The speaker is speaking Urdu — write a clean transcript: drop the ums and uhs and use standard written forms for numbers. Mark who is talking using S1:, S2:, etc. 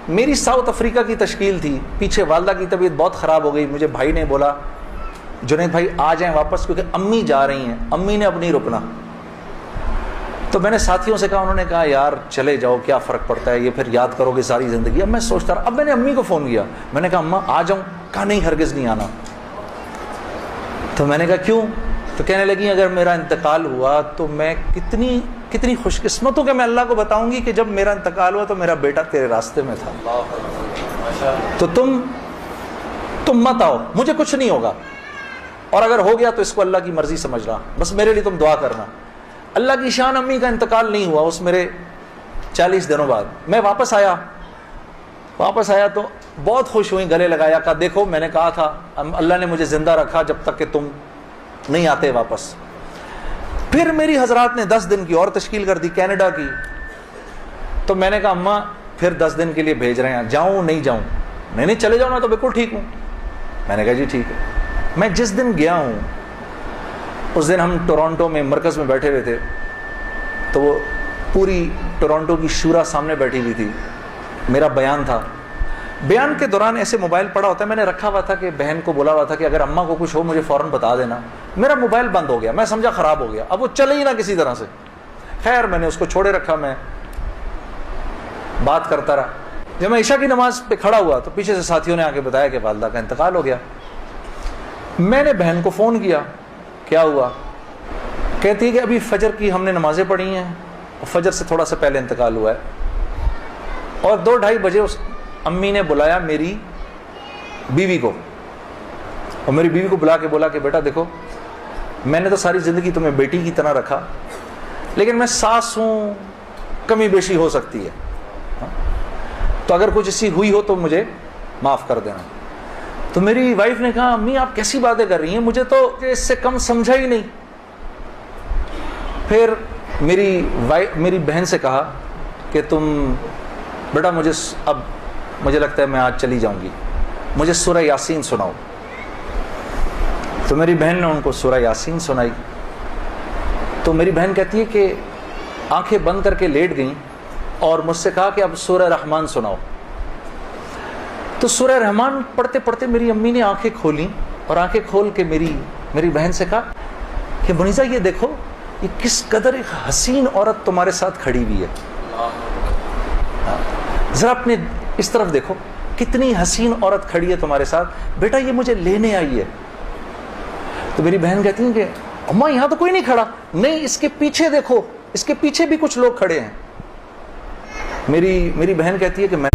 S1: میری ساؤتھ افریقہ کی تشکیل تھی، پیچھے والدہ کی طبیعت بہت خراب ہو گئی، مجھے بھائی نے بولا جنید بھائی آ جائیں واپس کیونکہ امی جا رہی ہیں، امی نے اب نہیں رکنا۔ تو میں نے ساتھیوں سے کہا، انہوں نے کہا یار چلے جاؤ کیا فرق پڑتا ہے، یہ پھر یاد کرو گے ساری زندگی۔ اب میں سوچتا رہا، اب میں نے امی کو فون کیا، میں نے کہا اماں آ جاؤں، کہا نہیں ہرگز نہیں آنا۔ تو میں نے کہا کیوں؟ تو کہنے لگی اگر میرا انتقال ہوا تو میں کتنی خوش قسمت ہوں کہ میں اللہ کو بتاؤں گی کہ جب میرا انتقال ہوا تو میرا بیٹا تیرے راستے میں تھا، تو تم مت آؤ، مجھے کچھ نہیں ہوگا، اور اگر ہو گیا تو اس کو اللہ کی مرضی سمجھنا، بس میرے لیے تم دعا کرنا۔ اللہ کی شان، امی کا انتقال نہیں ہوا اس میرے 40 دنوں بعد میں واپس آیا تو بہت خوش ہوئی، گلے لگایا، کہا دیکھو میں نے کہا تھا اللہ نے مجھے زندہ رکھا جب تک کہ تم نہیں آتے واپس۔ پھر میری حضرات نے 10 دن کی اور تشکیل کر دی کینیڈا کی، تو میں نے کہا اماں پھر 10 دن کے لیے بھیج رہے ہیں، جاؤں نہیں جاؤں؟ نہیں چلے جاؤ، میں تو بالکل ٹھیک ہوں۔ میں نے کہا جی ٹھیک ہے۔ میں جس دن گیا ہوں اس دن ہم ٹورانٹو میں مرکز میں بیٹھے ہوئے تھے، تو وہ پوری ٹورانٹو کی شورا سامنے بیٹھی ہوئی تھی، میرا بیان تھا۔ بیان کے دوران ایسے موبائل پڑا ہوتا ہے، میں نے رکھا ہوا تھا کہ بہن کو بولا ہوا تھا کہ اگر اماں کو کچھ ہو مجھے فوراً بتا دینا۔ میرا موبائل بند ہو گیا، میں سمجھا خراب ہو گیا، اب وہ چلے ہی نہ کسی طرح سے۔ خیر میں نے اس کو چھوڑے رکھا، میں بات کرتا رہا۔ جب میں عشاء کی نماز پہ کھڑا ہوا تو پیچھے سے ساتھیوں نے آ کے بتایا کہ والدہ کا انتقال ہو گیا۔ میں نے بہن کو فون کیا، کیا ہوا؟ کہتی ہے کہ ابھی فجر کی ہم نے نمازیں پڑھی ہیں، فجر سے تھوڑا سا پہلے انتقال ہوا ہے، اور 2-2:30 بجے اس امی نے بلایا میری بیوی کو، اور میری بیوی کو بلا کے بولا کہ بیٹا دیکھو میں نے تو ساری زندگی تمہیں بیٹی کی طرح رکھا، لیکن میں ساس ہوں، کمی بیشی ہو سکتی ہے، تو اگر کچھ ایسی ہوئی ہو تو مجھے معاف کر دینا۔ تو میری وائف نے کہا امی آپ کیسی باتیں کر رہی ہیں، مجھے تو اس سے کم سمجھا ہی نہیں۔ پھر میری بہن سے کہا کہ تم بیٹا مجھے لگتا ہے میں آج چلی جاؤں گی، مجھے سورہ یاسین سناؤ۔ تو میری بہن نے ان کو سورہ یاسین سنائی، تو میری بہن کہتی ہے کہ آنکھیں بند کر کے لیٹ گئیں اور مجھ سے کہا کہ اب سورہ رحمان سناؤ۔ تو سورہ رحمان پڑھتے پڑھتے میری امی نے آنکھیں کھولیں، اور آنکھیں کھول کے میری بہن سے کہا کہ منیزہ یہ دیکھو یہ کس قدر ایک حسین عورت تمہارے ساتھ کھڑی ہوئی ہے، ذرا اپنے اس طرف دیکھو کتنی حسین عورت کھڑی ہے تمہارے ساتھ، بیٹا یہ مجھے لینے آئی ہے۔ تو میری بہن کہتی ہیں کہ اماں یہاں تو کوئی نہیں کھڑا۔ نہیں، اس کے پیچھے دیکھو، اس کے پیچھے بھی کچھ لوگ کھڑے ہیں۔ میری بہن کہتی ہے کہ میں